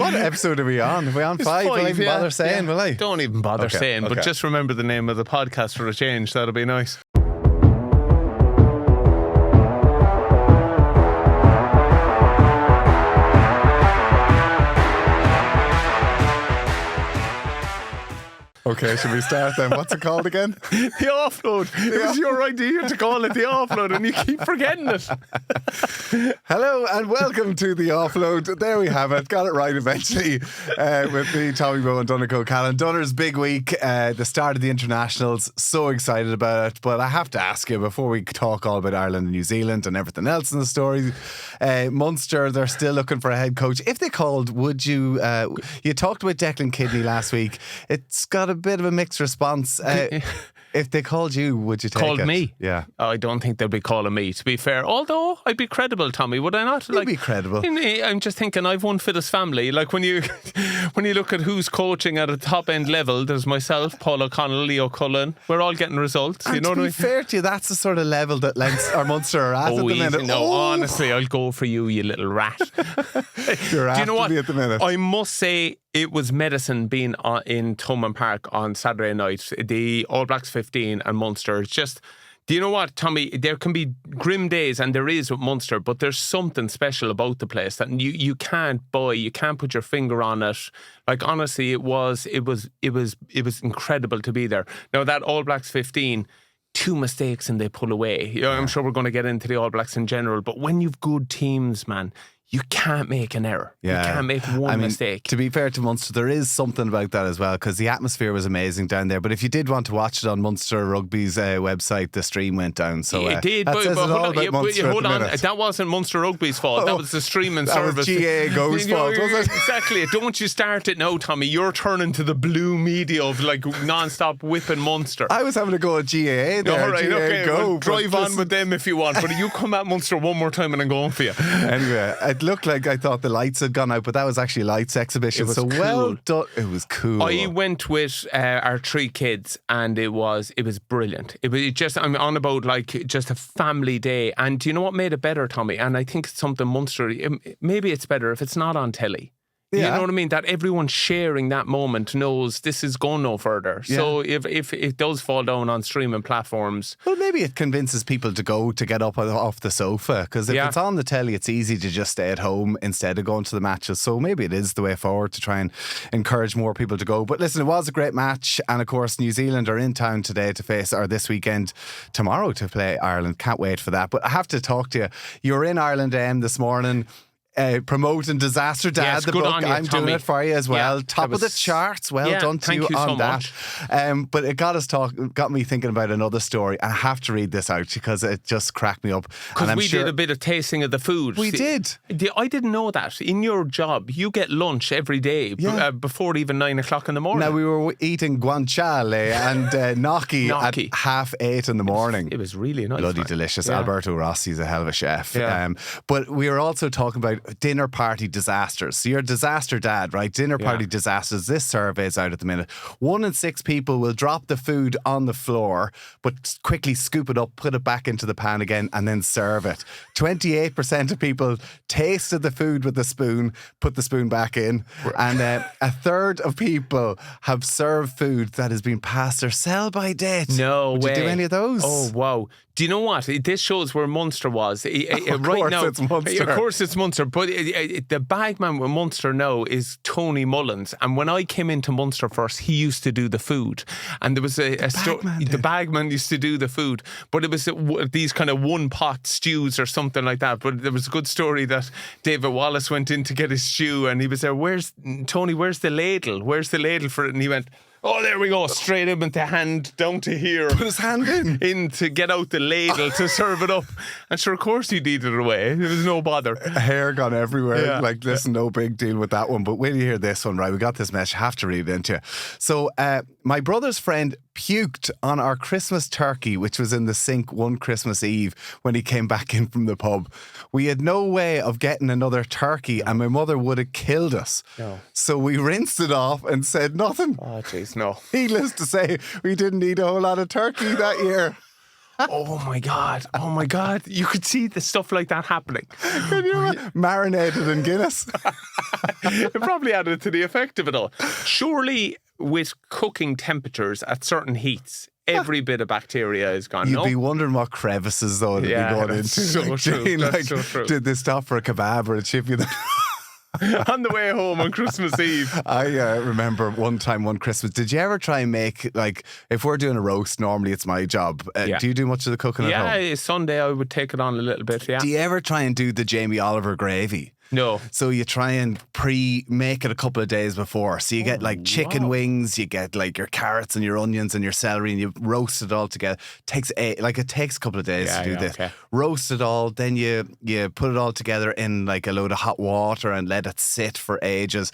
What episode are we on? Are we on It's 5? Will I even yeah, bother saying, will I? Don't even bother saying, but just remember the name of the podcast for a change. That'll be nice. Okay, should we start then? What's it called again? The Offload. It was your idea to call it the Offload and you keep forgetting it. Hello and welcome to the Offload. There we have it. Got it right eventually with me, Tommy Bowe and Donncha Callan. Donner's big week, the start of the internationals. So excited about it. But I have to ask you before we talk all about Ireland and New Zealand and everything else in the story. Munster, they're still looking for a head coach. If they called, would you... you talked about Declan Kidney last week. It's got a bit of a mixed response. If they called you, would you take it? Called me? Yeah. I don't think they'll be calling me, to be fair. Although, I'd be credible, Tommy, would I not? You'd be credible. I'm just thinking, I've one for this family. Like, when you look at who's coaching at a top-end level, there's myself, Paul O'Connell, Leo Cullen. We're all getting results. And you know to what I be mean? fair to you, that's the sort of level that Munster are at the minute. No, honestly, I'll go for you, you little rat. You're Do you know what? at the minute. I must say, it was medicine being in Thomond Park on Saturday night. The All Blacks 15 and Munster. It's just, do you know what, Tommy? There can be grim days, and there is with Munster, but there's something special about the place that you can't buy. You can't put your finger on it. Like, honestly, it was incredible to be there. Now, that All Blacks 15. 2 mistakes and they pull away. You know, I'm sure we're going to get into the All Blacks in general, but when you've good teams, man, you can't make an error. Yeah. You can't make one mistake. To be fair to Munster, there is something about that as well, because the atmosphere was amazing down there. But if you did want to watch it on Munster Rugby's website, the stream went down. So it did, but hold on. That wasn't Munster Rugby's fault. That was the streaming service. That was GA Go's fault, was it? Exactly. Don't you start it now, Tommy. You're turning to the blue media of like non-stop whipping Munster. I was having to go at GA there. All right, GA okay. Go, well, drive on with them if you want, but you come at Munster one more time and I'm going for you. Anyway, it looked like I thought the lights had gone out, but that was actually a lights exhibition. It was so cool. Well done. It was cool. I went with our 3 kids and it was brilliant. It was just, I'm on about like just a family day. And do you know what made it better, Tommy? And I think it's something Munster, maybe it's better if it's not on telly. Yeah. You know what I mean? That everyone sharing that moment knows this is going no further. Yeah. So if it does fall down on streaming platforms... Well, maybe it convinces people to get up off the sofa, because if it's on the telly, it's easy to just stay at home instead of going to the matches. So maybe it is the way forward to try and encourage more people to go. But listen, it was a great match. And of course, New Zealand are in town today to face, or this weekend, tomorrow to play Ireland. Can't wait for that. But I have to talk to you. You were in Ireland this morning. Promoting Disaster Dad, yes, the good book. on you, I'm Tommy. doing it for you as well. Yeah, Top of the charts. Well done to you on so that. But it got me thinking about another story. I have to read this out because it just cracked me up. Because we did a bit of tasting of the food. We did. I didn't know that. In your job, you get lunch every day before even 9 o'clock in the morning. Now, we were eating guanciale and gnocchi at 8:30 in the morning. It was really nice. Bloody delicious. Yeah. Alberto Rossi's a hell of a chef. Yeah. But we were also talking about dinner party disasters. So you're a disaster dad, right? Dinner party disasters. This survey is out at the minute. 1 in 6 people will drop the food on the floor, but quickly scoop it up, put it back into the pan again, and then serve it. 28% of people tasted the food with the spoon, put the spoon back in, and a third of people have served food that has been past their sell-by date. No way. Did you do any of those? Oh, wow. Do you know what? This shows where Munster was. Right now, it's Munster. Of course it's Munster. But the bagman with Munster now is Tony Mullins. And when I came into Munster first, he used to do the food. And there was the bagman used to do the food. But it was these kind of one-pot stews or something like that. But there was a good story that David Wallace went in to get his stew and he was there, where's the ladle? Where's the ladle for it? And he went... Oh, there we go. Straight up into hand, down to here. Put his hand in. In to get out the ladle to serve it up. And sure, of course he did it away. There was no bother. Hair gone everywhere. Yeah. Like, listen, no big deal with that one. But when you hear this one, right, we got this message. Have to read it into you. So, my brother's friend puked on our Christmas turkey, which was in the sink one Christmas Eve when he came back in from the pub. We had no way of getting another turkey and my mother would have killed us. No. So we rinsed it off and said nothing. Oh, jeez, no. Needless to say, we didn't eat a whole lot of turkey that year. Oh my God. Oh my God. You could see the stuff like that happening. Marinated in Guinness. It probably added to the effect of it all. Surely with cooking temperatures at certain heats, every bit of bacteria is gone. You'd be wondering what crevices though they'd be going into. So true. That's so true. Did they stop for a kebab or a chippy? On the way home on Christmas Eve. I remember one Christmas. Did you ever try and make, like, if we're doing a roast, normally it's my job. Do you do much of the cooking at home? Yeah, Sunday I would take it on a little bit, yeah. Do you ever try and do the Jamie Oliver gravy? No. So you try and pre-make it a couple of days before. So you get like chicken wings, you get like your carrots and your onions and your celery, and you roast it all together. It takes a couple of days to do this. Okay. Roast it all, then you put it all together in like a load of hot water and let it sit for ages.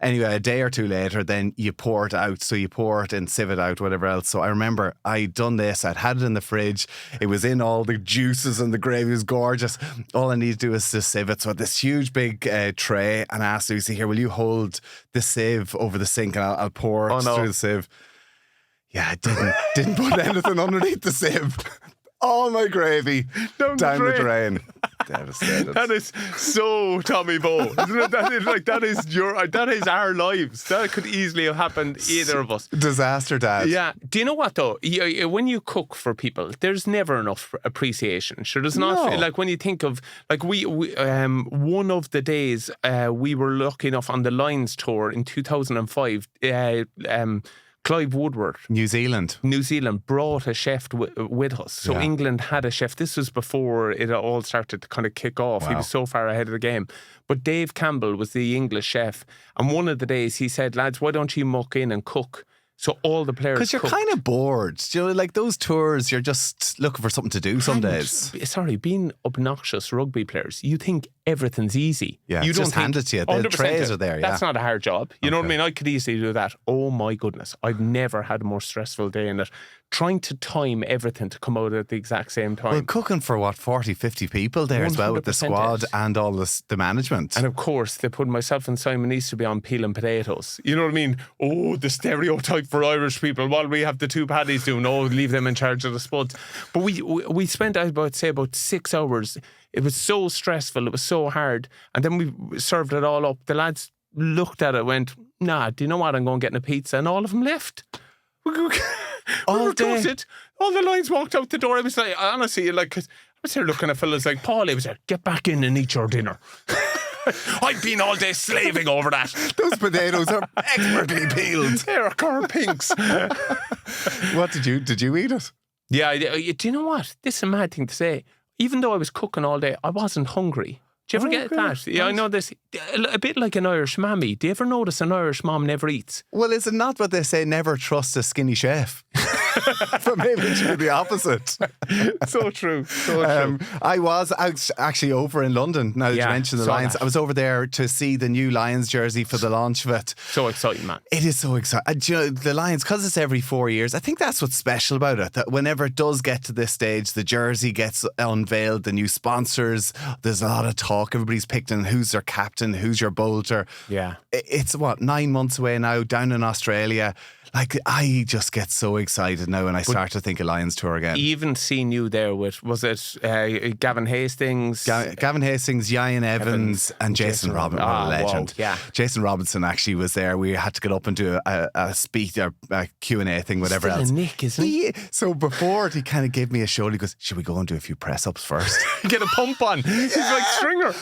Anyway, a day or two later, then you pour it out. So you pour it and sieve it out, whatever else. So I remember I'd done this. I'd had it in the fridge. It was in all the juices and the gravy was gorgeous. All I need to do is to sieve it. So I had this huge big tray and I asked Lucy, here, will you hold the sieve over the sink and I'll pour it through the sieve. Yeah, I didn't put anything underneath the sieve. All my gravy down the drain. Devastated. That is so Tommy Bowe, isn't it? That is our lives. That could easily have happened either of us. Disaster, Dad. Yeah. Do you know what though? When you cook for people, there's never enough appreciation. Sure, there's not. Like when you think of like we one of the days we were lucky enough on the Lions tour in 2005. Clive Woodward, New Zealand brought a chef with us. So England had a chef. This was before it all started to kind of kick off. Wow. He was so far ahead of the game. But Dave Campbell was the English chef. And one of the days he said, lads, why don't you muck in and cook? So all the players because you're kind of bored. Do you know, like those tours, you're just looking for something to do some days. Sorry, being obnoxious rugby players, you think everything's easy. Yeah, you don't just hand it to you. The trays are there. That's not a hard job. You know what I mean? I could easily do that. Oh my goodness. I've never had a more stressful day in it. Trying to time everything to come out at the exact same time. Well, cooking for 40, 50 people there as well with the squad and all the management. And of course, they put myself and Simon Easterby on peeling potatoes. You know what I mean? Oh, the stereotype for Irish people. While we have the two paddies doing, leave them in charge of the spuds. But we spent, about 6 hours. It was so stressful. It was so hard. And then we served it all up. The lads looked at it, went, nah, do you know what? I'm going getting a pizza. And all of them left. All day. All the lines walked out the door. I was like, honestly, I was here looking at fellas like Paul. He was like, get back in and eat your dinner. I've been all day slaving over that. Those potatoes are expertly peeled. They're corn pinks. What did you eat it? Yeah, do you know what? This is a mad thing to say. Even though I was cooking all day, I wasn't hungry. Do you ever get that? Yeah, I know this. A bit like an Irish mammy. Do you ever notice an Irish mom never eats? Well, is it not what they say, never trust a skinny chef? But maybe it should be the opposite. So true. So true. I was actually over in London, now that you mentioned the Lions. I was over there to see the new Lions jersey for the launch of it. So exciting, man. It is so exciting. You know, the Lions, because it's every 4 years, I think that's what's special about it, that whenever it does get to this stage, the jersey gets unveiled, the new sponsors, there's a lot of talk. Everybody's picked in who's their captain, who's your bolter. Yeah. It's 9 months away now, down in Australia. Like, I just get so excited now when I start to think of Lions tour again. Even seeing you there with, was it Gavin Hastings? Gavin Hastings, Ian Evans and Jason Robinson. What a legend. Wow, yeah. Jason Robinson actually was there. We had to get up and do a speech or a Q&A thing, whatever Still else. A Nick, isn't he? So before he kind of gave me a show, he goes, should we go and do a few press-ups first? Get a pump on. He's like Stringer.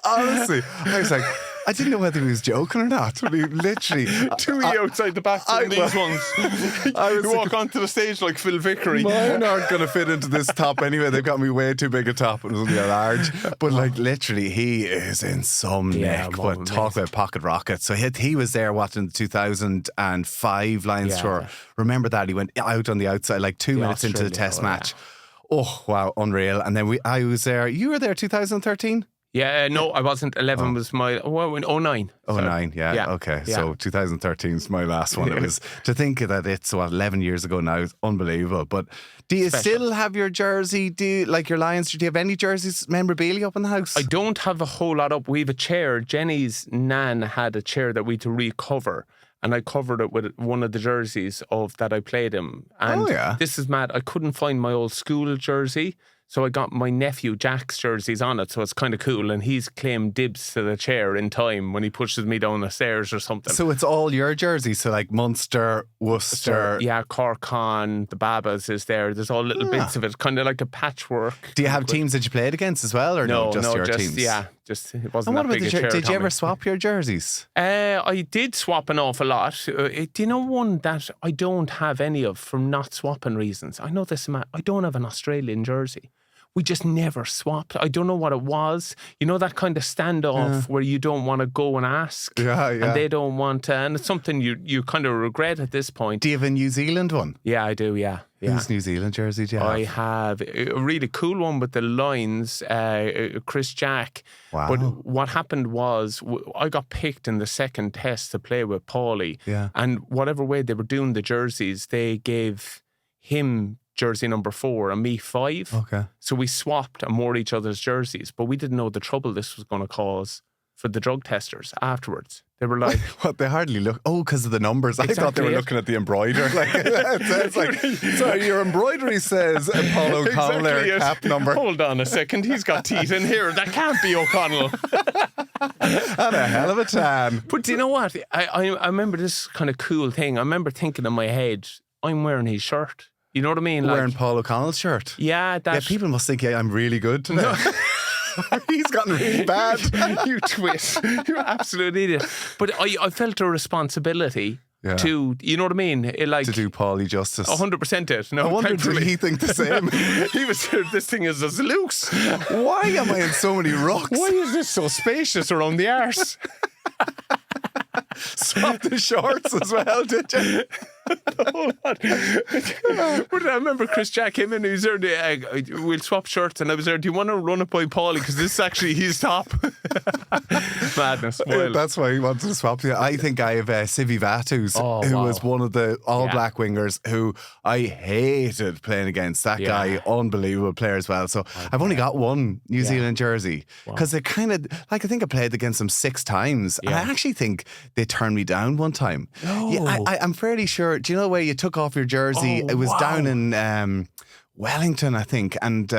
Honestly, I was like, I didn't know whether he was joking or not. I mean, literally. Two outside the back from these ones. You walk onto the stage like Phil Vickery. Mine aren't going to fit into this top anyway. They've got me way too big a top. It was only a large. But like literally, he is in some nick. But talk about pocket rockets. So he was there watching the 2005 Lions tour. Remember that? He went out on the outside like 2 minutes into the test match. Oh, wow, unreal. And then I was there. You were there 2013? Yeah, no, I wasn't. 11 was my 09. 09, yeah. Okay. Yeah. So 2013 is my last one. It was to think that it's 11 years ago now. It's unbelievable. But do you still have your jersey? Do you like your Lions? Do you have any jerseys, memorabilia up in the house? I don't have a whole lot up. We have a chair. Jenny's nan had a chair that we had to recover. and I covered it with one of the jerseys of that I played him. And this is mad. I couldn't find my old school jersey. So I got my nephew Jack's jerseys on it, so it's kind of cool. And he's claimed dibs to the chair in time when he pushes me down the stairs or something. So it's all your jerseys, so like Munster, Worcester. Yeah, Cork on, the Babas is there. There's all little bits of it, kind of like a patchwork. Do you have teams that you played against as well, or no just your teams? Yeah, just it wasn't and that big a chair. Did you ever swap your jerseys? I did swap an awful lot. Do you know one that I don't have any of from not swapping reasons? I know this, Matt. I don't have an Australian jersey. We just never swapped. I don't know what it was. You know, that kind of standoff where you don't want to go and ask. And they don't want to. And it's something you kind of regret at this point. Do you have a New Zealand one? Yeah, I do, yeah. Whose New Zealand jersey do you have? I have a really cool one with the lines, Chris Jack. Wow. But what happened was I got picked in the second test to play with Paulie. Yeah. And whatever way they were doing the jerseys, they gave him jersey number 4 and me 5. Okay. So we swapped and wore each other's jerseys, but we didn't know the trouble this was going to cause for the drug testers afterwards. They were like... What, they hardly look... Oh, because of the numbers. I thought they were looking at the embroider. It's like, sorry, your embroidery says Paul O'Connell cap number. Hold on a second, he's got teeth in here. That can't be O'Connell. And a hell of a tan. But do you know what? I remember this kind of cool thing. I remember thinking in my head, I'm wearing his shirt. You know what I mean? Wearing Paul O'Connell's shirt. Yeah, people must think I'm really good today. No. He's gotten really bad. You twit. You're absolutely idiot. But I felt a responsibility to, you know what I mean? To do Paulie justice. 100% it. No, I wonder, did he think the same? He was here, this thing is as loose. Why am I in so many rocks? Why is this so spacious around the arse? Swapped the shorts as well, did you? Hold on. But I remember Chris Jack came in and he was there, we'll swap shirts, and I was there, do you want to run it by Paulie? Because this is actually his top. Madness. That's why he wanted to swap you. I think I have Sivi Vatus, who was one of the all-black wingers who I hated playing against. That guy, unbelievable player as well. So I've only got one New Zealand jersey because they kind of, like, I think I played against them 6 times. And I actually think they turned me down one time. No. Yeah, I'm fairly sure. Do you know where you took off your jersey? It was down in Wellington, I think, and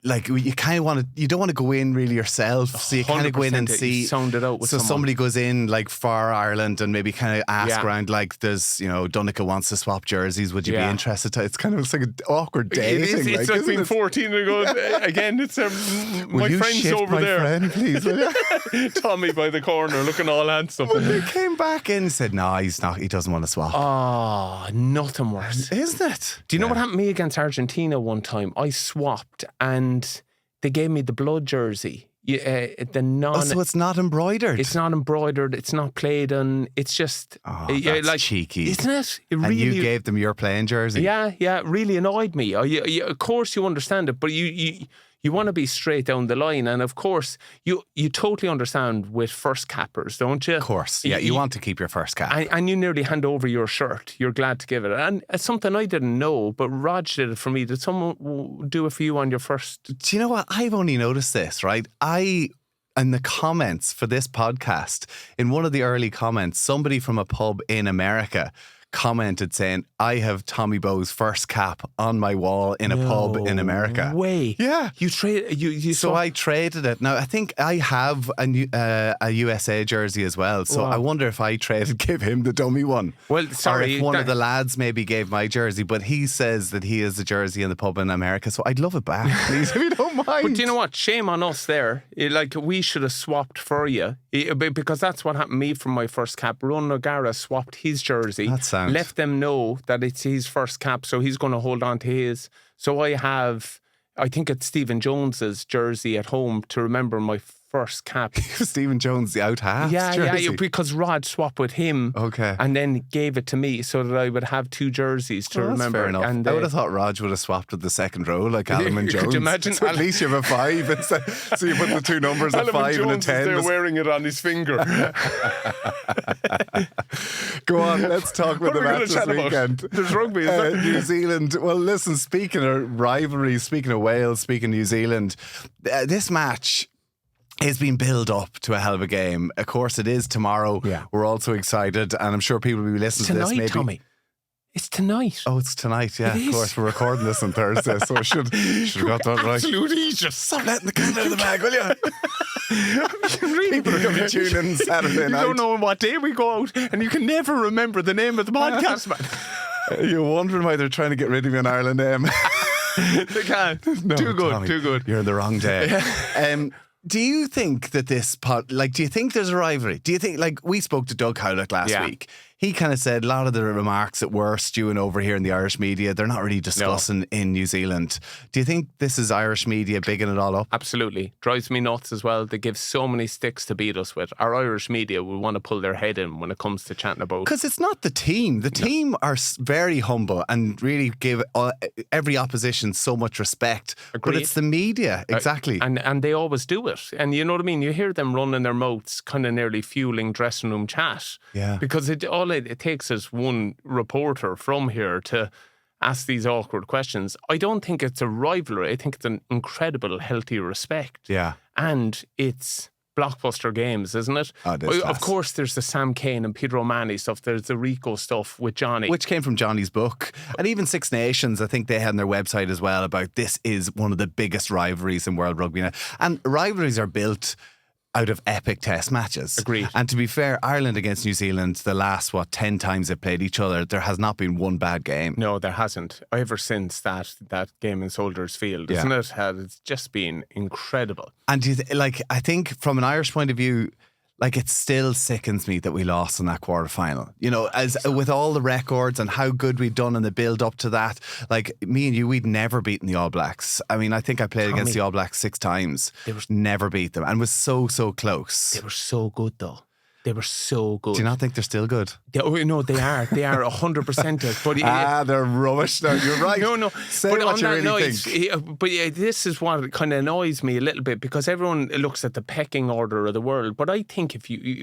like you kind of want to, you don't want to go in really yourself, so you kind of go in and see. Sound it out with someone. Somebody goes in like for Ireland and maybe kind of ask around, like, there's, you know, Donncha wants to swap jerseys. Would you be interested? It's kind of like an awkward day thing. It's like being 14 and going again. It's my friend's over my there. Friend, please, will you? Tommy by the corner, looking all handsome. When they came back in and said, no, he's not. He doesn't want to swap. Oh, nothing worse, isn't it? Do you know what happened to me against Argentina one time? I swapped and they gave me the blood jersey. So it's not embroidered. It's not embroidered. It's not played on. It's just that's like cheeky, isn't it? And really, you gave them your playing jersey. Yeah, it really annoyed me. Of course, you understand it, but you want to be straight down the line, and of course, you totally understand with first cappers, don't you? Of course, yeah. You want to keep your first cap, and you nearly hand over your shirt. You're glad to give it, and it's something I didn't know, but Rog did it for me. Did someone do it for you on your first? Do you know what? I've only noticed this, right? In the comments for this podcast, in one of the early comments, somebody from a pub in America commented saying, I have Tommy Bowe's first cap on my wall in a pub in America. Way. Yeah. So I traded it. Now, I think I have a USA jersey as well. So I wonder if I give him the dummy one. Well, sorry. Or if one of the lads maybe gave my jersey, but he says that he has a jersey in the pub in America. So I'd love it back, please, if you don't mind. But do you know what? Shame on us there. Like, we should have swapped for you. Because that's what happened to me from my first cap. Ron O'Gara swapped his jersey. That's sound. Left them know that it's his first cap, so he's going to hold on to his. So I think it's Stephen Jones's jersey at home to remember my first cap. Stephen Jones, the out half jersey. Yeah, because Rod swapped with him, and then gave it to me so that I would have 2 jerseys to remember. Fair enough. And I would have thought Rog would have swapped with the second row, like Alan and Jones. Could you imagine? So at least you have a 5 instead. So you put the 2 numbers, a 5 and a 10. They're wearing it on his finger. Go on, let's talk about the match this weekend. There's rugby. New Zealand. Well, listen, speaking of rivalry, speaking of Wales, speaking of New Zealand, this match, It's been built up to a hell of a game. Of course, it is tomorrow. Yeah. We're also excited, and I'm sure people will be listening to this. Maybe Tommy. It's tonight. Oh, it's tonight. Yeah, It of course. We're recording this on Thursday, so I should have got that right. Absolutely, just Stop letting the cat out of the bag, will you? People are going to tune in Saturday night. You don't know what day we go out, and you can never remember the name of the podcast, man. You're wondering why they're trying to get rid of me in Ireland. They can't. No, too good, Tommy, too good. You're in the wrong day. Do you think that do you think there's a rivalry? Do you think, like, we spoke to Doug Howlett last week. He kind of said a lot of the remarks that were stewing over here in the Irish media, they're not really discussing in New Zealand. Do you think this is Irish media bigging it all up? Absolutely. Drives me nuts as well. They give so many sticks to beat us with. Our Irish media will want to pull their head in when it comes to chatting about... Because it's not the team. The team are very humble and really give every opposition so much respect. Agreed. But it's the media, exactly. And they always do it. And you know what I mean? You hear them running their mouths, kind of nearly fueling dressing room chat. Yeah. Because all it takes is one reporter from here to ask these awkward questions. I don't think it's a rivalry. I think it's an incredible, healthy respect. Yeah. And it's blockbuster games, isn't it? Oh, it is of course, there's the Sam Kane and Peter O'Mahony stuff. There's the Rico stuff with Johnny. Which came from Johnny's book. And even Six Nations, I think they had on their website as well about this is one of the biggest rivalries in world rugby now. And rivalries are built out of epic test matches. Agreed. And to be fair, Ireland against New Zealand, the last, 10 times they played each other, there has not been one bad game. No, there hasn't. Ever since that game in Soldiers Field, isn't it? It's just been incredible. And I think from an Irish point of view, like, it still sickens me that we lost in that quarterfinal. You know, as with all the records and how good we'd done in the build up to that. Like, me and you, we'd never beaten the All Blacks. I mean, I think I played against the All Blacks 6 times. Never beat them, and was so close. They were so good, though. They were so good. Do you not think they're still good? No, they are. They are 100%. But they're rubbish now. You're right. No. Say but what on you that really night, think. But this is what kind of annoys me a little bit, because everyone looks at the pecking order of the world. But I think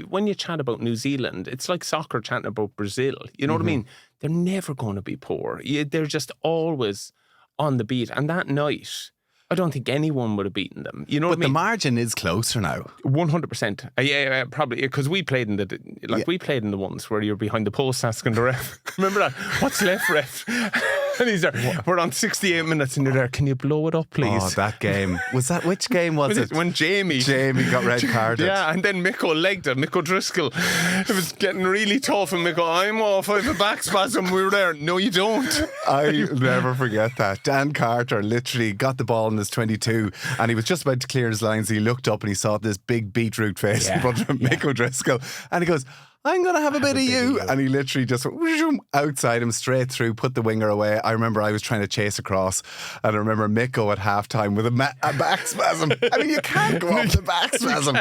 when you chat about New Zealand, it's like soccer chatting about Brazil. You know what I mean? They're never going to be poor. They're just always on the beat. And that night, I don't think anyone would have beaten them. You know what I mean? But the margin is closer now. 100%. Yeah, probably, because we played in the ones where you're behind the post asking the ref. Remember that? What's left, ref? And he's there. We're on 68 minutes, and you're there. Can you blow it up, please? Oh, that game. Which game was it? When Jamie got red carded. Yeah, and then Mick legged it. Mick O'Driscoll. It was getting really tough, and Mick, I'm off. I have a back spasm. We were there. No, you don't. I never forget that. Dan Carter literally got the ball in his 22, and he was just about to clear his lines. He looked up and he saw this big beetroot face in front of him, Mick O'Driscoll, and he goes, I'm going to have a bit of you. And he literally just went outside him, straight through, put the winger away. I remember I was trying to chase across, and I remember Miko at halftime with a back spasm. I mean, you can't go off the back spasm.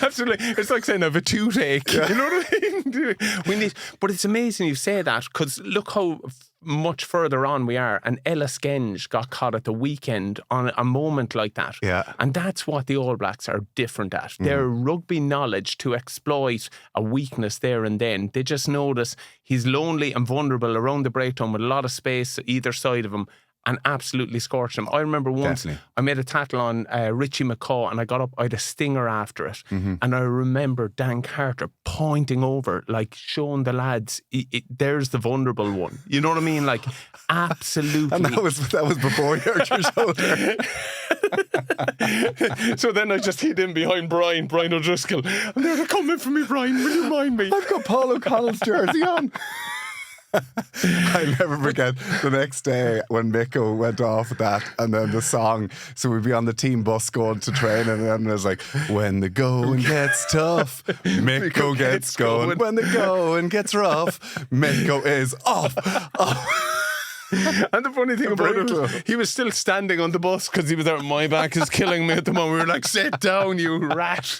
Absolutely. It's like saying I have a toothache. You know what I mean? But it's amazing you say that, because look how much further on we are, and Ellis Genge got caught at the weekend on a moment like that. Yeah. And that's what the All Blacks are different at. Their rugby knowledge to exploit a weakness there and then. They just notice he's lonely and vulnerable around the breakdown with a lot of space either side of him, and absolutely scorched him. I remember once I made a tackle on Richie McCaw, and I got up, I had a stinger after it, and I remember Dan Carter pointing over, like showing the lads, there's the vulnerable one. You know what I mean? Like, absolutely. And that was before you hurt your shoulder. So then I just hid in behind Brian O'Driscoll, and they're coming for me, Brian, will you mind me? I've got Paul O'Connell's jersey on. I'll never forget the next day when Miko went off with that, and then the song. So we'd be on the team bus going to train, and then it was like, when the going gets tough, Miko gets going. When the going gets rough, Miko is off. And the funny thing about it, he was still standing on the bus because he was out, my back is killing me at the moment. We were like, sit down, you rat.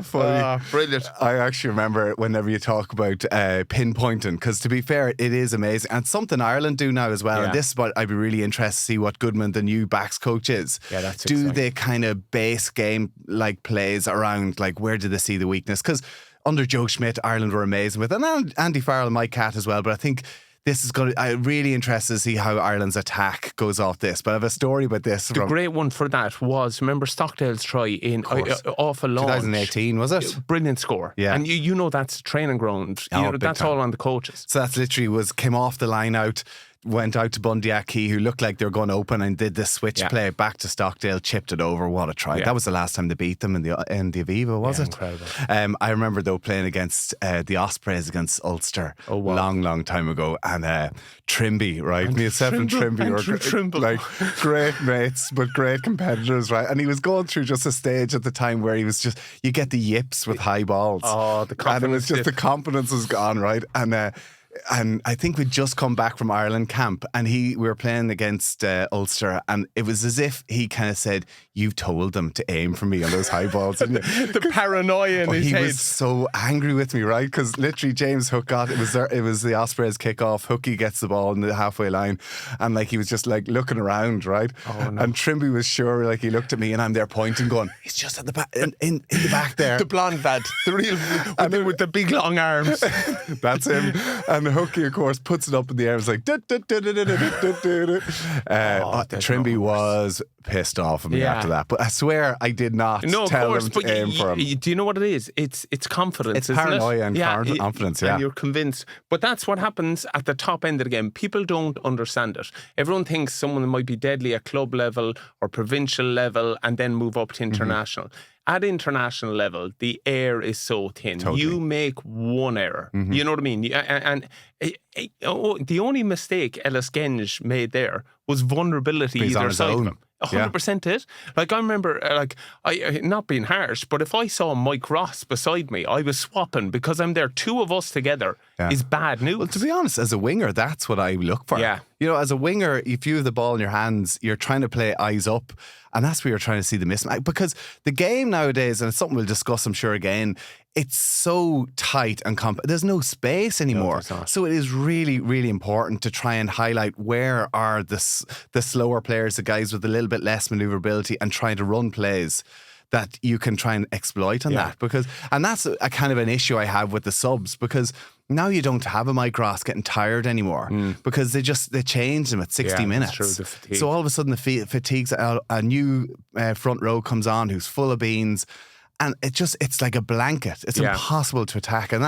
Funny. Brilliant. I actually remember whenever you talk about pinpointing, because to be fair, it is amazing, and something Ireland do now as well. And this is what I'd be really interested to see what Goodman, the new backs coach, is. Yeah, that's do exciting. they kind of base game like plays around like where do they see the weakness? Because under Joe Schmidt, Ireland were amazing with, and Andy Farrell and Mike Catt as well. But I think this is going to, I'm really interested to see how Ireland's attack goes off this. But I have a story about this. The great one for that was, remember Stockdale's try off a launch. 2018, was it? Brilliant score. Yeah. And you know that's training ground. That's time. all on the coaches. So that's literally came off the line out, went out to Bundyaki, who looked like they were going to open, and did this switch play back to Stockdale, chipped it over. What a try. That was the last time they beat them in the Aviva, was it? Incredible. I remember though playing against the Ospreys against Ulster long time ago, and Trimby, right? Myself and Trimby were like great mates, but great competitors, right? And he was going through just a stage at the time where he was just, you get the yips with high balls. Oh, the confidence. And it was just the confidence was gone, right? And I think we'd just come back from Ireland camp, and we were playing against Ulster, and it was as if he kind of said, "You told them to aim for me on those high balls." The paranoia in his head. He was so angry with me, right? Because literally James Hook it was the Ospreys kick-off. Hooky gets the ball in the halfway line, and like he was just like looking around, right? Oh, no. And Trimby was sure, like he looked at me, and I'm there pointing, going, "He's just at the back, in the back there." The blonde lad, the real with the big long arms. That's him. And Hooky, of course, puts it up in the air. It's like Trimby was pissed off at me after that, but I swear I did not tell him to aim for him. Do you know what it is? It's confidence. It's paranoia and confidence. And you're convinced. But that's what happens at the top end of the game. People don't understand it. Everyone thinks someone might be deadly at club level or provincial level and then move up to international. At international level, the air is so thin. Totally. You make one error. You know what I mean? And the only mistake Ellis Genge made there was vulnerability either side of him. 100% it. Like I remember, I not being harsh, but if I saw Mike Ross beside me, I was swapping because I'm there. Two of us together is bad news. Well, to be honest, as a winger, that's what I look for. Yeah. You know, as a winger, if you have the ball in your hands, you're trying to play eyes up, and that's where you're trying to see the mismatch. Because the game nowadays, and it's something we'll discuss, I'm sure, again, it's so tight and there's no space anymore. No, so it is really, really important to try and highlight where are the slower players, the guys with a little bit less manoeuvrability, and trying to run plays that you can try and exploit on that. And that's a kind of an issue I have with the subs, because now you don't have a Mike Ross getting tired anymore because they changed him at 60 minutes. True, the fatigue. So all of a sudden the fatigue's a new front row comes on who's full of beans, and it's like a blanket. It's impossible to attack, and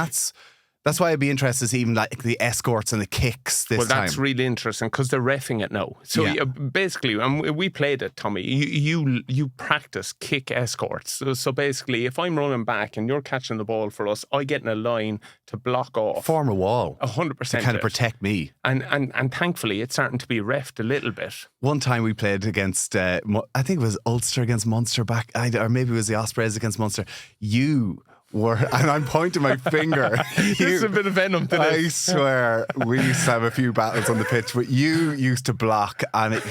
that's why I'd be interested to see even like the escorts and the kicks this time. Well, that's really interesting because they're reffing it now. So basically, we played it, Tommy. You practice kick escorts. So basically, if I'm running back and you're catching the ball for us, I get in a line to block off. Form a wall. 100%. To kind of protect me. And thankfully, it's starting to be reffed a little bit. One time we played against, I think it was Ulster against Munster or maybe it was the Ospreys against Munster. And I'm pointing my finger. There's a bit of venom to this. I swear, we used to have a few battles on the pitch, but you used to block, and it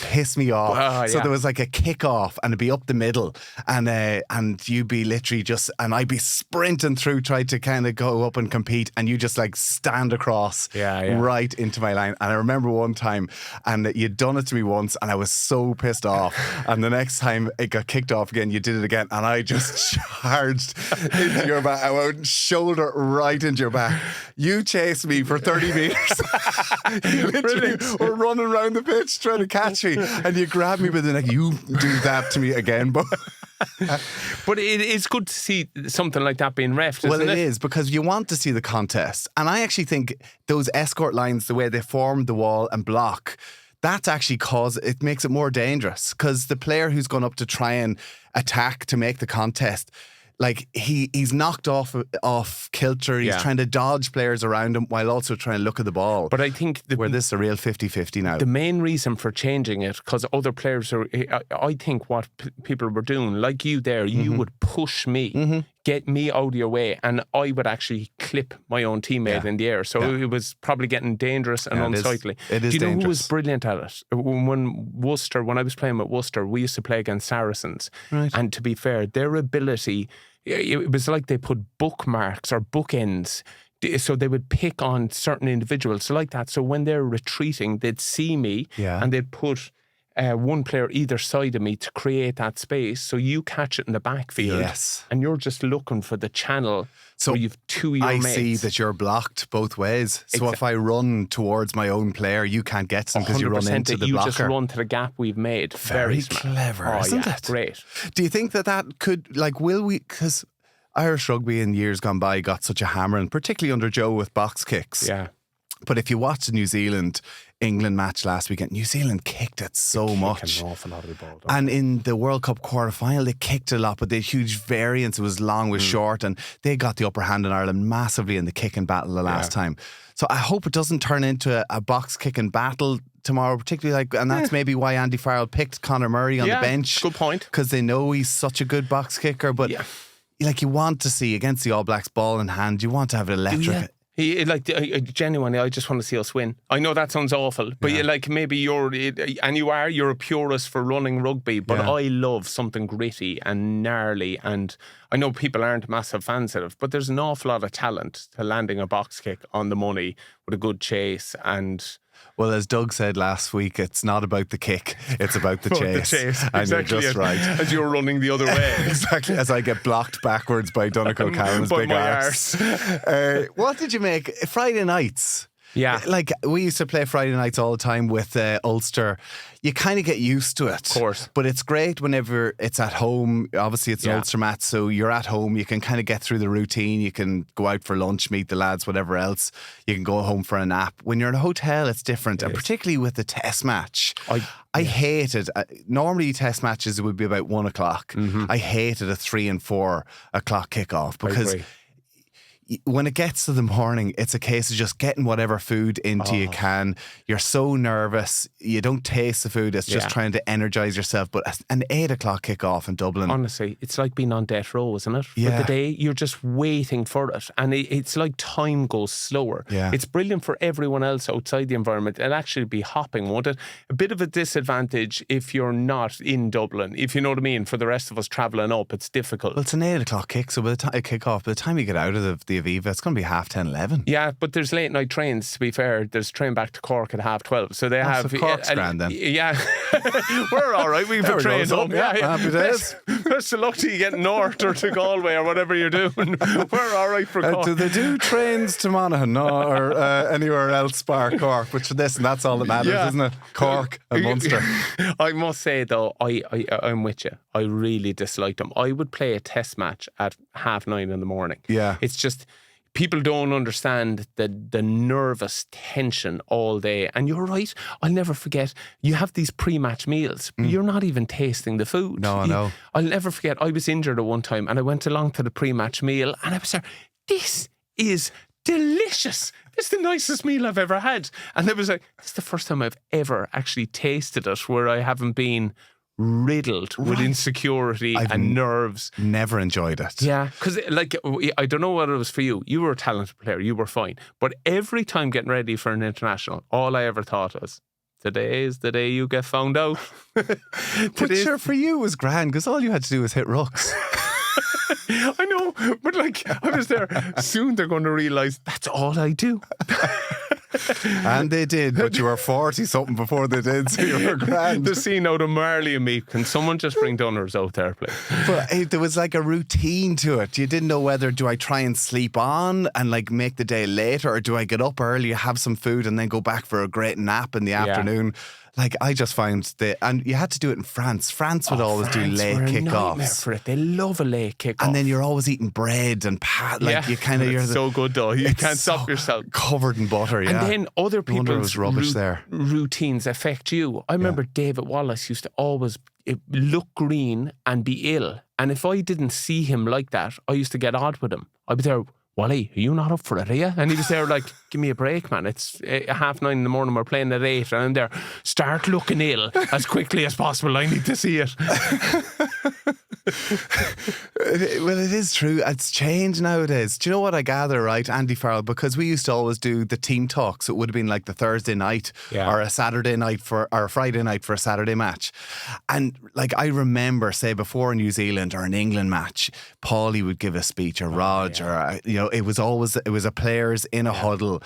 pissed me off. So there was like a kick off, and it'd be up the middle, and you'd be literally I'd be sprinting through, trying to kind of go up and compete, and you just like stand across right into my line. And I remember one time, and you'd done it to me once, and I was so pissed off. And the next time it got kicked off again, you did it again, and I just charged into your back. I went shoulder right into your back. You chased me for 30 metres. You literally were running around the pitch trying to catch me, and you grab me by the neck. You do that to me again, but it is good to see something like that being reffed, isn't it? Well, it is, because you want to see the contest. And I actually think those escort lines, the way they form the wall and block, that's actually it makes it more dangerous, because the player who's gone up to try and attack to make the contest, like he's knocked off kilter. He's trying to dodge players around him while also trying to look at the ball. But I think where this is a real 50-50 now. The main reason for changing it, because other players I think what people were doing, like you there, you would push me, get me out of your way, and I would actually clip my own teammate in the air. So it was probably getting dangerous and unsightly. It is Do you know dangerous. who was brilliant at it? When I was playing with Worcester, we used to play against Saracens. Right. And to be fair, their ability, it was like they put bookmarks or bookends. So they would pick on certain individuals like that. So when they're retreating, they'd see me and they'd put one player either side of me to create that space, so you catch it in the backfield. Yes. And you're just looking for the channel So where you've two of your I mates. see that you're blocked both ways. So if I run towards my own player, you can't get some because you run into the blocker. You just run to the gap we've made. Very smart. clever, isn't it? Great. Do you think that could, like, will we, because Irish rugby in years gone by got such a hammering, particularly under Joe with box kicks. Yeah. But if you watch the New Zealand-England match last weekend, New Zealand kicked it so much. An awful lot of the ball. And in the World Cup quarter-final, they kicked a lot, but they had huge variance. It was long, was short, and they got the upper hand in Ireland massively in the kicking battle the last time. So I hope it doesn't turn into a box kicking battle tomorrow, particularly and that's maybe why Andy Farrell picked Conor Murray on the bench. Good point. Because they know he's such a good box kicker, but like you want to see against the All Blacks ball in hand, you want to have it electric. Genuinely, I just want to see us win. I know that sounds awful, but maybe you're a purist for running rugby, but I love something gritty and gnarly, and I know people aren't massive fans of it, but there's an awful lot of talent to landing a box kick on the money with a good chase. And well, as Doug said last week, it's not about the kick, it's about the chase. And exactly, you're just right. As you're running the other way. Exactly, as I get blocked backwards by Donncha Callan's big arse. What did you make? Friday nights. Yeah. Like, we used to play Friday nights all the time with Ulster. You kind of get used to it. Of course. But it's great whenever it's at home. Obviously, it's an Ulster match, so you're at home. You can kind of get through the routine. You can go out for lunch, meet the lads, whatever else. You can go home for a nap. When you're in a hotel, it's different. And particularly with the test match. I hated, normally test matches, it would be about 1 o'clock. I hated a 3 and 4 o'clock kickoff because when it gets to the morning, it's a case of just getting whatever food into you can. You're so nervous. You don't taste the food. It's just trying to energise yourself. But an 8 o'clock kickoff in Dublin. Honestly, it's like being on death row, isn't it? Yeah. For the day, you're just waiting for it. And it's like time goes slower. Yeah. It's brilliant for everyone else outside the environment. It'll actually be hopping, won't it? A bit of a disadvantage if you're not in Dublin. If you know what I mean, for the rest of us travelling up, it's difficult. Well, it's an 8 o'clock kick, so by the time kick-off, by the time you get out of the Aviva, it's going to be 10:30, 11. Yeah, but there's late night trains, to be fair. There's a train back to Cork at 12:30. So they have... So Cork's grand then. Yeah. We're all right. We've a train home. Happy days. Best of luck to you getting north or to Galway or whatever you're doing. We're all right for Cork. Do they do trains to Monaghan or anywhere else bar Cork? But listen, that's all that matters, isn't it? Cork and Munster. I must say, though, I'm with you. I really dislike them. I would play a test match at 9:30 in the morning. Yeah. It's just... People don't understand the nervous tension all day. And you're right, I'll never forget, you have these pre-match meals. You're not even tasting the food. No, I know. I'll never forget, I was injured at one time and I went along to the pre-match meal and I was there, this is delicious. This is the nicest meal I've ever had. And it was like, this is the first time I've ever actually tasted it where I haven't been riddled with insecurity and nerves. Never enjoyed it. Yeah, because I don't know what it was for you. You were a talented player, you were fine. But every time getting ready for an international, all I ever thought was, today is the day you get found out. But sure, for you it was grand because all you had to do was hit rucks. I know, but I was there. Soon they're going to realise that's all I do. And they did, but you were 40-something before they did, so you were grand. The scene out of Marley and me. Can someone just bring Dunners out there, please? But there was like a routine to it. You didn't know whether do I try and sleep on and make the day later, or do I get up early, have some food and then go back for a great nap in the afternoon. I just found and you had to do it in France. France would always do late kickoffs. For it. They love a late kickoff. And then you're always eating bread and you kind of, you're so good though. You can't stop yourself. Covered in butter, And then other people's routines affect you. I remember David Wallace used to always look green and be ill. And if I didn't see him like that, I used to get odd with him. I'd be there, Wally, are you not up for it, are you? And he was there like, give me a break, man. It's 9:30 in the morning, we're playing at 8, and I'm there, start looking ill as quickly as possible. I need to see it. Well, it is true. It's changed nowadays. Do you know what I gather, right, Andy Farrell? Because we used to always do the team talk, so it would have been like the Thursday night or a Saturday night or a Friday night for a Saturday match. And I remember, say, before a New Zealand or an England match, Paulie would give a speech, or Rog, or it was a players in a huddle.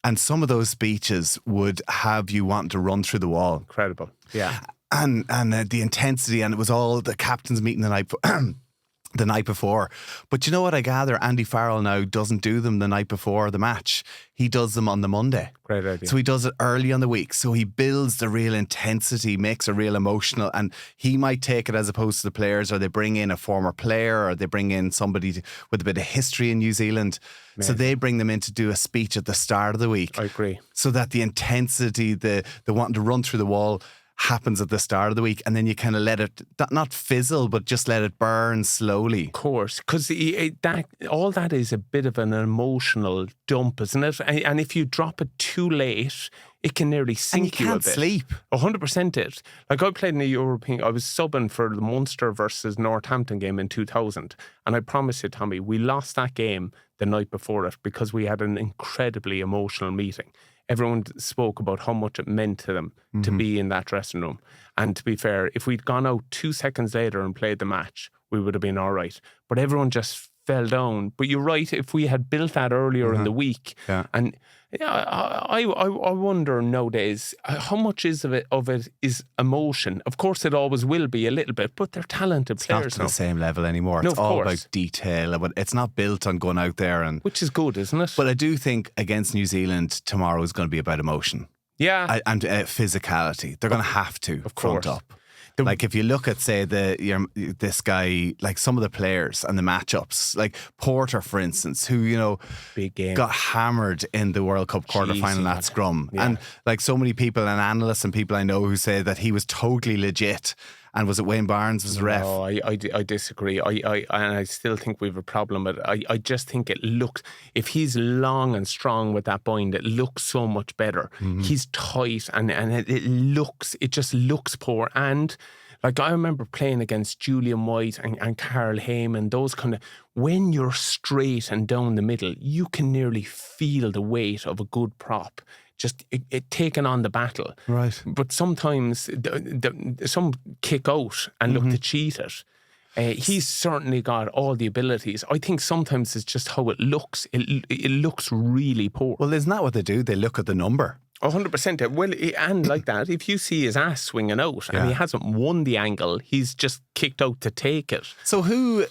And some of those speeches would have you wanting to run through the wall. Incredible. Yeah. and the intensity, and it was all the captains meeting the night before. But you know what I gather? Andy Farrell now doesn't do them the night before the match. He does them on the Monday. Great idea. So he does it early on the week. So he builds the real intensity, makes it real emotional, and he might take it as opposed to the players, or they bring in a former player, or they bring in somebody with a bit of history in New Zealand. Amazing. So they bring them in to do a speech at the start of the week. I agree. So that the intensity, the wanting to run through the wall happens at the start of the week, and then you kind of let it not fizzle, but just let it burn slowly. Of course, because all that is a bit of an emotional dump, isn't it? And if you drop it too late, it can nearly sink you a bit. And you can't sleep. 100% it. Like I played in a European, I was subbing for the Munster versus Northampton game in 2000, and I promise you, Tommy, we lost that game the night before it because we had an incredibly emotional meeting. Everyone spoke about how much it meant to them to be in that dressing room. And to be fair, if we'd gone out 2 seconds later and played the match, we would have been all right. But everyone just fell down. But you're right, if we had built that earlier in the week, and I wonder nowadays how much of it is emotion. Of course, it always will be a little bit, but they're talented players. It's not to the same level anymore. No, it's all about detail, but it's not built on going out there and which is good, isn't it? But I do think against New Zealand tomorrow is going to be about emotion. Yeah, and physicality. They're going to have to front up. Like if you look at, say, this guy, like some of the players and the matchups, like Porter, for instance, who, big game, got hammered in the World Cup quarterfinal at scrum. Yeah. And like so many people and analysts and people I know who say that he was totally legit. And was it Wayne Barnes was the ref? No, I disagree. I still think we have a problem with it. I just think it looks, if he's long and strong with that bind, it looks so much better. He's tight and it just looks poor. And like I remember playing against Julian White and Carl Heyman, those kind of, when you're straight and down the middle, you can nearly feel the weight of a good prop. Just it taking on the battle. Right. But sometimes some kick out and look to cheat it. He's certainly got all the abilities. I think sometimes it's just how it looks. It looks really poor. Well, isn't that what they do? They look at the number. 100%. Well, and like that, if you see his ass swinging out and he hasn't won the angle, he's just kicked out to take it. So who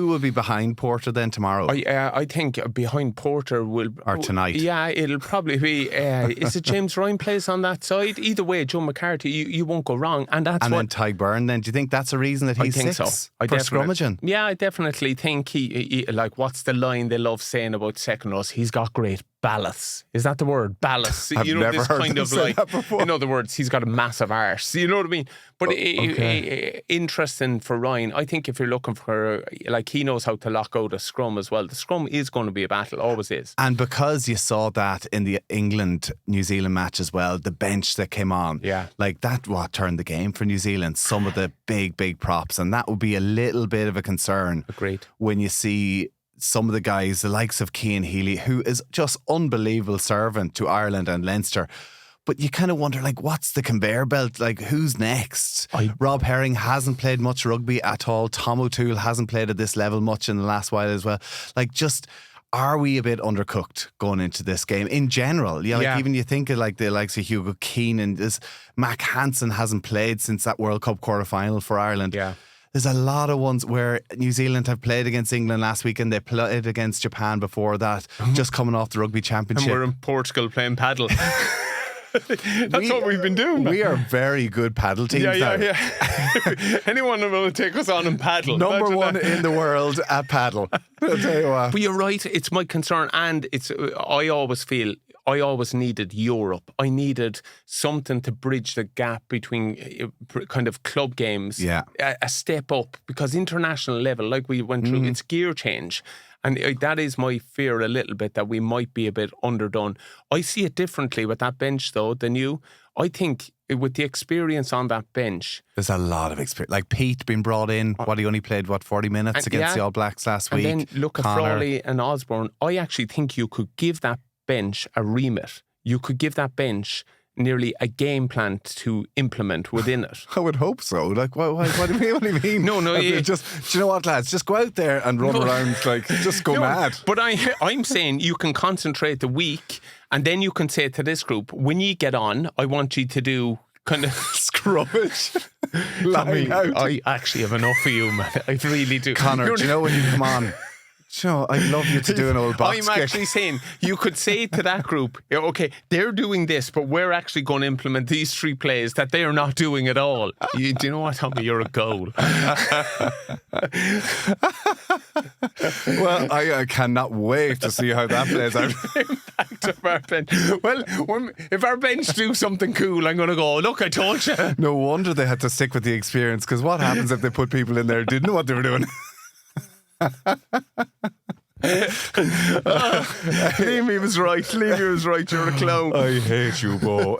will be behind Porter then tomorrow? I think behind Porter will... Or tonight. Yeah, it'll probably be... is it James Ryan plays on that side? Either way, Joe McCarthy, you won't go wrong. And then Ty Byrne then. Do you think that's a reason that he's six? So. For scrummaging? Yeah, I definitely think he like, what's the line they love saying about second rows? He's got great ballast. Is that the word? Ballast. I've never this heard kind them of say like, that before. in other words, he's got a massive arse. You know what I mean? But interesting for Ryan. I think if you're looking for, like, he knows how to lock out a scrum as well. The scrum is going to be a battle, always is. And because you saw that in the England-New Zealand match as well, the bench that came on, like that turned the game for New Zealand. Some of the big props, and that would be a little bit of a concern. Agreed. When you see some of the guys, the likes of Cian Healy, who is just unbelievable servant to Ireland and Leinster. But you kind of wonder, like, what's the conveyor belt? Like, who's next? Rob Herring hasn't played much rugby at all. Tom O'Toole hasn't played at this level much in the last while as well. Like, just, are we a bit undercooked going into this game in general? Even you think of like the likes of Hugo Keenan, Mac Hansen hasn't played since that World Cup quarter-final for Ireland. Yeah. There's a lot of ones where New Zealand have played against England last week and they played against Japan before that, just coming off the rugby championship. And we're in Portugal playing paddle. That's what we've been doing. We are very good paddle teams now. Yeah. Anyone will take us on in paddle. Number one in the world at paddle. I'll tell you what. But you're right, it's my concern, and I always feel I always needed Europe. I needed something to bridge the gap between kind of club games, a step up, because international level, like we went through, it's gear change. And that is my fear a little bit, that we might be a bit underdone. I see it differently with that bench, though, than you. I think with the experience on that bench... There's a lot of experience. Like Pete being brought in, he only played, 40 minutes against the All Blacks last week? And then look at Frawley and Osborne. I actually think you could give that bench a remit. You could give that bench nearly a game plan to implement within it. I would hope so. Like, what do you mean? No. Do you know what, lads? Just go out there and run around, like, just go mad. But I'm saying you can concentrate the week, and then you can say to this group, when you get on, I want you to do kind of Scrummage. Tommy, Lying out. I actually have enough of you, man. I really do. Connor, do you know when you come on? Joe, I'd love you to do an old box I'm kick. actually saying you could say to that group, yeah, okay, they're doing this, but we're actually going to implement these 3 plays that they are not doing at all. Do you know what, Tommy? You're a goal. Well, I cannot wait to see how that plays out. Impact of our bench. Well, if our bench do something cool, I'm going to go, look, I told you. No wonder they had to stick with the experience, because what happens if they put people in there who didn't know what they were doing? Liam was right. You're a clown. I hate you, Bowe.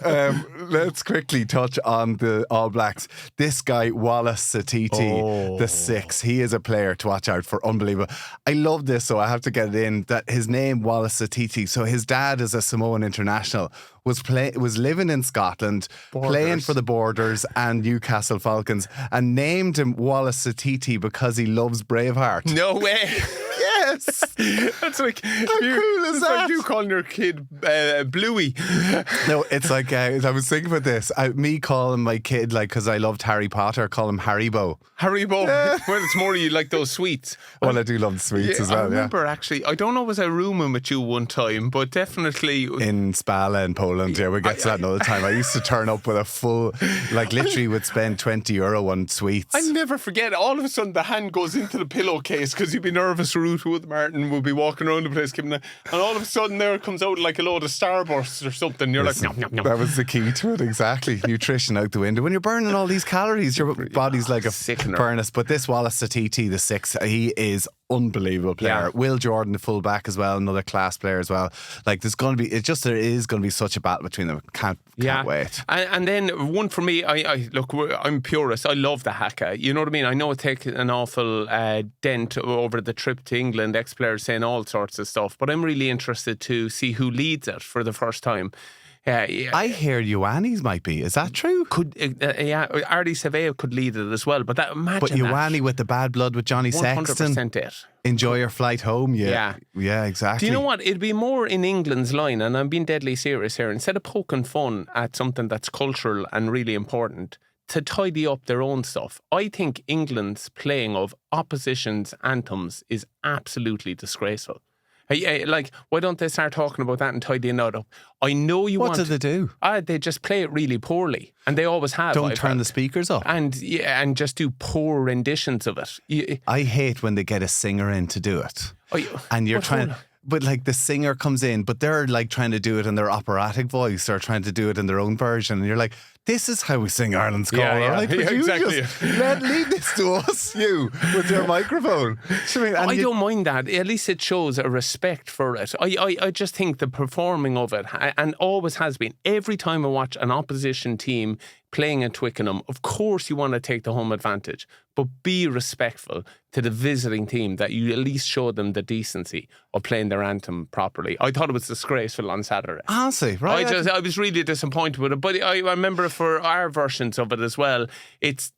Let's quickly touch on the All Blacks. This guy, Wallace Satiti, the 6, he is a player to watch out for. Unbelievable. I love this, so I have to get it in, that his name, Wallace Satiti. So his dad is a Samoan international, was living in Scotland, playing for the Borders and Newcastle Falcons, and named him Wallace Satiti because he loves Braveheart. No way. Yes. That's like, how cool is that? Like you calling your kid Bluey. No, it's like, I was thinking about this. Me calling my kid, like, because I loved Harry Potter, call him Haribo. Haribo. Well, it's more you like those sweets. Well, I do love the sweets as well, I remember actually, I don't know, was I rooming with you one time, but definitely in Spala in Poland, yeah, we get to that another time. I used to turn up with a full, like literally would spend €20 on sweets. I'll never forget, all of a sudden the hand goes into the pillowcase because you'd be nervous. Ruth Wood Martin would be walking around the place giving and all of a sudden there it comes out like a load of Starbursts or something. You're Listen, like, nom, nom, nom. That was the key to it, exactly. Nutrition out the window. When you're burning all these calories, your body's like a sickener. furnace. But this Wallace Satiti, the 6, he is unbelievable player. Yeah. Will Jordan, the fullback as well, another class player as well. Like there is going to be such a battle between them. Can't wait. And then one for me, I'm a purist. I love the Haka. You know what I mean? I know it takes an awful dent over the trip to England. Ex-players saying all sorts of stuff, but I'm really interested to see who leads it for the first time. I hear Ioanni's might be. Is that true? Could Ardy Sevilla could lead it as well. But Ioanni with the bad blood with Johnny 100% Sexton. it. Enjoy your flight home. Yeah, exactly. Do you know what? It'd be more in England's line, and I'm being deadly serious here. Instead of poking fun at something that's cultural and really important, to tidy up their own stuff. I think England's playing of opposition's anthems is absolutely disgraceful. Like, why don't they start talking about that and tidying that up? I know you want... What do they do? They just play it really poorly. And they always have. Don't turn the speakers up. And just do poor renditions of it. I hate when they get a singer in to do it. And you're trying... But like the singer comes in, but they're like trying to do it in their operatic voice or trying to do it in their own version. And you're like, this is how we sing Ireland's Call. Exactly. Leave this to us, you, with your microphone. I don't mind that. At least it shows a respect for it. I just think the performing of it, and always has been, every time I watch an opposition team playing at Twickenham, of course you want to take the home advantage, but be respectful to the visiting team, that you at least show them the decency of playing their anthem properly. I thought it was disgraceful on Saturday. Honestly, right? I was really disappointed with it, but I remember for our versions of it as well, it's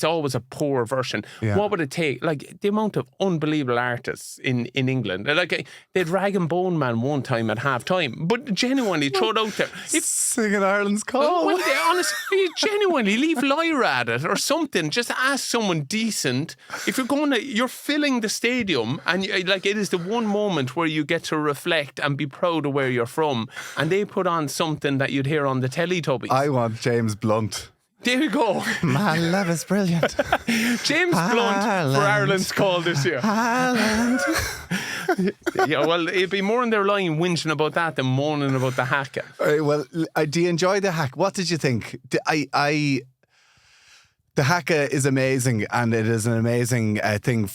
always a poor version. Yeah. What would it take? Like the amount of unbelievable artists in England. Like they had Rag and Bone Man one time at half time, but genuinely throw it out there. Singing Ireland's Call. Well, honestly, genuinely leave Lyra at it or something. Just ask someone decent. If you're filling the stadium, and like it is the one moment where you get to reflect and be proud of where you're from, and they put on something that you'd hear on the Teletubbies. I want James Blunt. There you go. My love is brilliant. James Blunt for Ireland's Call this year. Ireland. Yeah, well, it'd be more in their line whinging about that than moaning about the Haka. Well, do you enjoy the Haka? What did you think? The Haka is amazing, and it is an amazing thing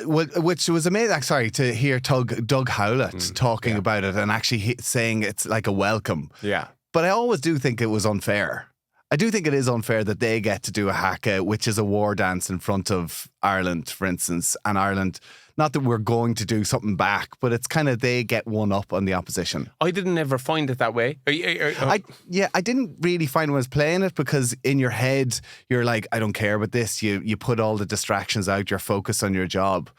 which was amazing. Sorry, to hear Doug Howlett talking about it and actually saying it's like a welcome. Yeah. But I always do think it was unfair. I do think it is unfair that they get to do a Haka, which is a war dance in front of Ireland, for instance, and Ireland. Not that we're going to do something back, but it's kind of they get one up on the opposition. I didn't ever find it that way. I didn't really find when I was playing it, because in your head you're like, I don't care about this. You put all the distractions out. You're focused on your job.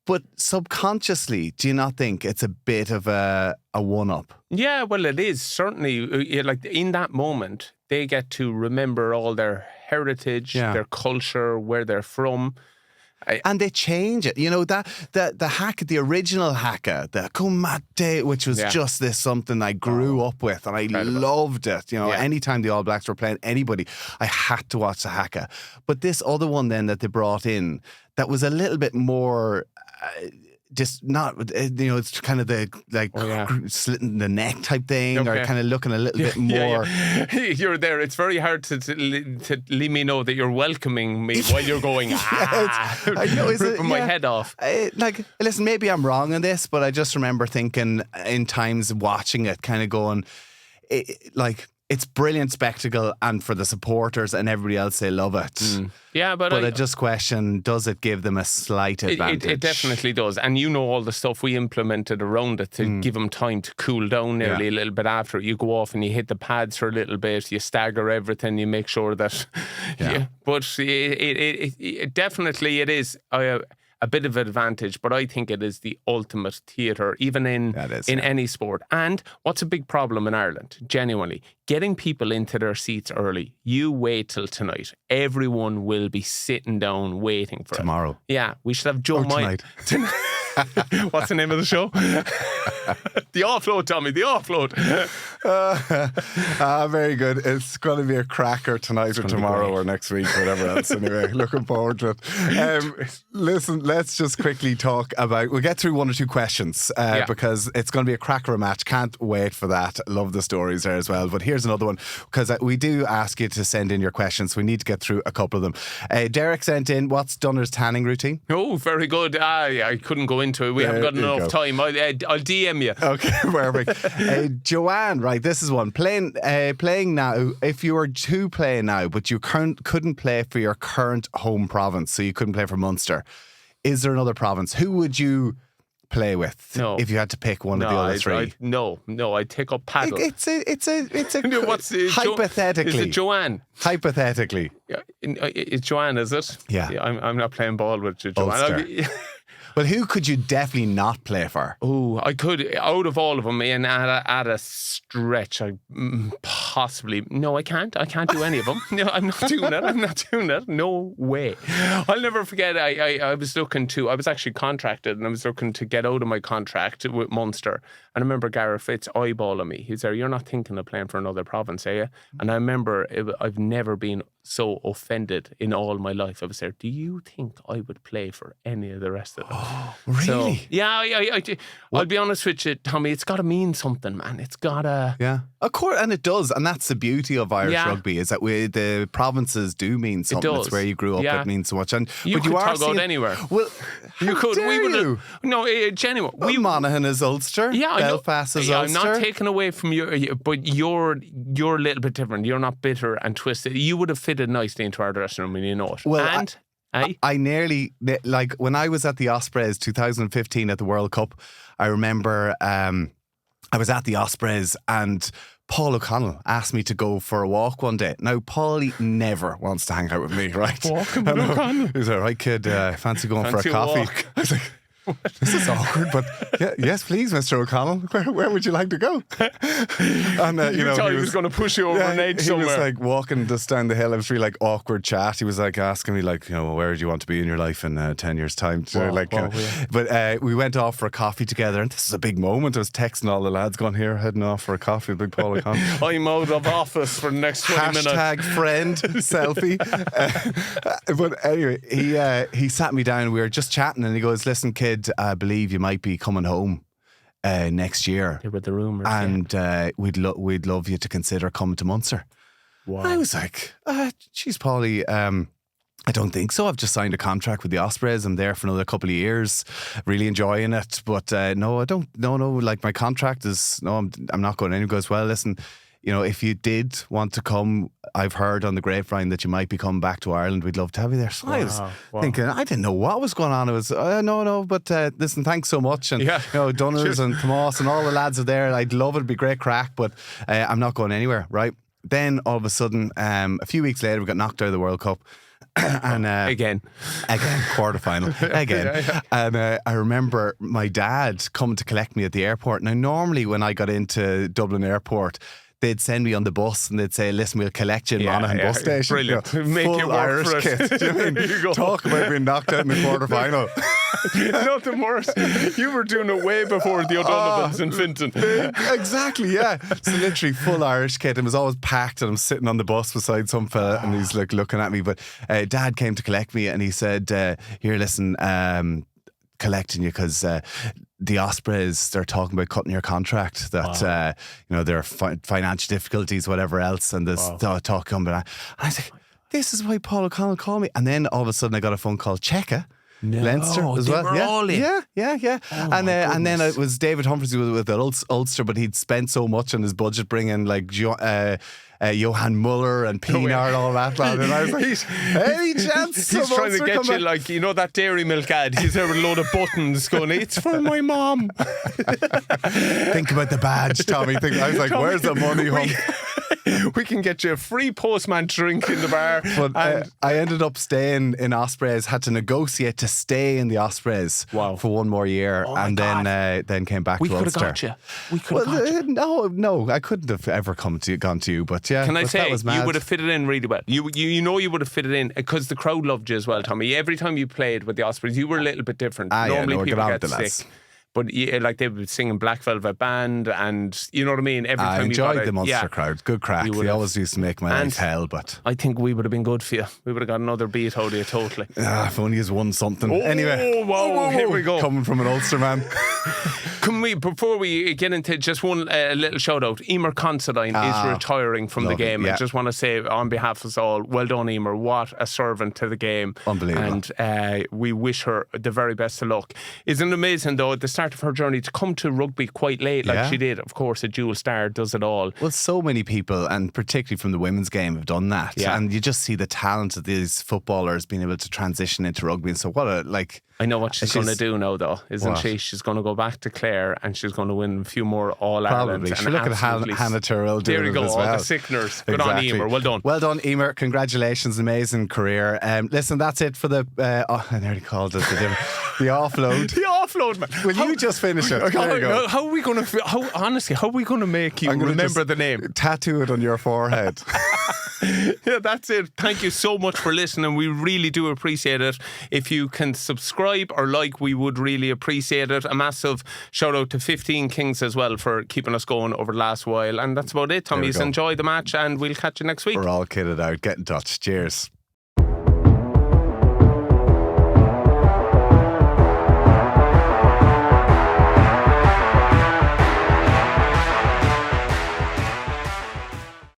But subconsciously, do you not think it's a bit of a one-up? Yeah, well, it is. Certainly, like in that moment, they get to remember all their heritage, their culture, where they're from. And they change it. You know, the Haka, the original Haka, the Kumate, which was just this something I grew up with and I loved it. You know, anytime the All Blacks were playing anybody, I had to watch the Haka. But this other one then that they brought in, that was a little bit more... just not, you know, it's kind of the slitting the neck type thing, or kind of looking a little bit more. You're there. It's very hard to let me know that you're welcoming me while you're going, I know, ripping my head off. Like, listen, maybe I'm wrong on this, but I just remember thinking in times watching it, kind of going, it's brilliant spectacle, and for the supporters and everybody else, they love it. Yeah, but I just question, does it give them a slight advantage? It definitely does. And you know all the stuff we implemented around it to give them time to cool down nearly a little bit after. You go off and you hit the pads for a little bit, you stagger everything, you make sure that... But it definitely, it is... a bit of advantage, but I think it is the ultimate theatre, even in any sport. And what's a big problem in Ireland, genuinely? Getting people into their seats early. You wait till tonight. Everyone will be sitting down waiting for tomorrow. Yeah, we should have Joe tonight. What's the name of the show? The Offload, Tommy, the Offload. Very good. It's going to be a cracker tonight or tomorrow or next week, whatever else. Anyway, looking forward to it. Listen, let's just quickly talk about, we'll get through one or two questions because it's going to be a cracker of a match. Can't wait for that. Love the stories there as well. But here's another one, because we do ask you to send in your questions. We need to get through a couple of them. Derek sent in, what's Donner's tanning routine? Oh, very good. I couldn't go into it. We haven't got enough time. I'll DM you. Okay, perfect. Joanne, right, this is one. Playing now, if you were to play now, but you couldn't play for your current home province, so you couldn't play for Munster, is there another province? Who would you play with if you had to pick one of the other three? No, I'd take up paddle. It's a What's hypothetically. Is it Joanne? Hypothetically. It's Joanne, is it? Yeah. I'm not playing ball with Joanne. Well, who could you definitely not play for? Oh, I could, out of all of them, and at a stretch, I possibly... No, I can't. I can't do any of them. No, I'm not doing that. I'm not doing that. No way. I'll never forget, I was looking to... I was actually contracted, and I was looking to get out of my contract with Munster. And I remember Gareth Fitz eyeballing me. He said, "You're not thinking of playing for another province, are you?" And I remember I've never been so offended in all my life. I was there, do you think I would play for any of the rest of them? Oh, really? So, yeah, I'll be honest with you, Tommy, it's got to mean something, man. It's got to... Yeah, of course, and it does. And that's the beauty of Irish rugby, is that the provinces do mean something. It's where you grew up, it means so much. And but you could tug out anywhere. Well, you could. We would. No, genuine. Monaghan is Ulster. Yeah, Belfast is Ulster. I'm not taking away from you, but you're a little bit different. You're not bitter and twisted. You would have fitted nicely into our dressing room, and you know it. Well, I nearly, like when I was at the Ospreys 2015 at the World Cup, I remember I was at the Ospreys and Paul O'Connell asked me to go for a walk one day. Now, Paulie never wants to hang out with me, right? Walking with O'Connell. He's like, right, kid, fancy going for a coffee? I was like, this is awkward, but yes, please, Mr. O'Connell. Where would you like to go? And you thought he was going to push you over an edge somewhere. He was like walking just down the hill. It was really like awkward chat. He was like asking me like, where do you want to be in your life in 10 years' time? But we went off for a coffee together, and this is a big moment. I was texting all the lads going, here, heading off for a coffee with Big Paul O'Connell. I'm out of office for the next 20 minutes. Hashtag friend selfie. But anyway, he sat me down. We were just chatting, and he goes, listen, kid, I believe you might be coming home next year. With the rumours, and we'd love you to consider coming to Munster. Wow. I was like, geez, Paulie, I don't think so. I've just signed a contract with the Ospreys. I'm there for another couple of years, really enjoying it. But no, I don't. No, like my contract is I'm not going anywhere. He goes, well, listen, if you did want to come, I've heard on the grapevine that you might be coming back to Ireland. We'd love to have you there. So I was thinking, I didn't know what was going on. I was, no, but listen, thanks so much. And, Dunners and Tomas and all the lads are there. I'd love it. It'd be great crack, but I'm not going anywhere, right? Then all of a sudden, a few weeks later, we got knocked out of the World Cup. And Again, quarterfinal again. And I remember my dad coming to collect me at the airport. Now, normally when I got into Dublin Airport, they'd send me on the bus and they'd say, listen, we'll collect you in Monaghan bus station. Brilliant. You know, Make full you work Irish for it. kit. Do you know what I There you mean? go. Talk about being knocked out in the quarterfinal. Nothing worse. You were doing it way before the O'Donovans in Finton. Exactly, yeah. So literally full Irish kit. It was always packed and I'm sitting on the bus beside some fella and he's like looking at me. But Dad came to collect me and he said, here, listen, collecting you because the Ospreys, they're talking about cutting your contract, that there are financial difficulties, whatever else, and there's talk coming. And I was like, this is why Paul O'Connell called me. And then all of a sudden I got a phone call, Checa. Leinster as they well. were all in. Yeah. And then it was David Humphreys with Ulster, but he'd spent so much on his budget bringing like Johan Muller and Pienaar and all that lad. And I was like, any chance? He's trying to get you like, you know, that dairy milk ad. He's there with a load of buttons going, it's for my mom. Think about the badge, Tommy. I was like, Tommy, where's the money, we can get you a free postman drink in the bar. But I ended up staying in Ospreys, had to negotiate to stay in the Ospreys for one more year, then came back to Ulster. We could have got you. No, I couldn't have ever gone to you. But yeah, can I say you would have fitted in really well. You know you would have fitted in because the crowd loved you as well, Tommy. Every time you played with the Ospreys, you were a little bit different. Normally people get sick. But like they were singing Black Velvet Band, and you know what I mean. Every time I enjoyed the Munster crowd. Good crack. They always used to make my life hell. But I think we would have been good for you. We would have got another beat out of you totally. If only he's won something. Anyway, here we go. Coming from an Ulster man. Can we, before we get into just one little shout out, Emer Considine is retiring from the game. I just want to say on behalf of us all, well done, Emer. What a servant to the game. Unbelievable. And we wish her the very best of luck. Isn't it amazing though, at the start of her journey to come to rugby quite late, like she did, of course, a dual star does it all. Well, so many people, and particularly from the women's game, have done that. Yeah. And you just see the talent of these footballers being able to transition into rugby. And so I know what she's going to do now, though, isn't she? She's going to go back to Clare and she's going to win a few more All-Ireland. Probably. She'll look at Hannah Tyrrell doing it as well. There you go, the Sickeners. Good on Emer, well done. Well done, Emer. Congratulations, amazing career. Listen, that's it for the, I nearly called it the offload. The offload, man. Will you just finish it? There you go. How are we going to, honestly, how are we going to make you remember the name? Tattoo it on your forehead. Yeah, that's it. Thank you so much for listening. We really do appreciate it. If you can subscribe or like, we would really appreciate it. A massive shout out to 15 Kings as well for keeping us going over the last while. And that's about it, Tommy's. Enjoy the match and we'll catch you next week. We're all kitted out. Get in touch. Cheers.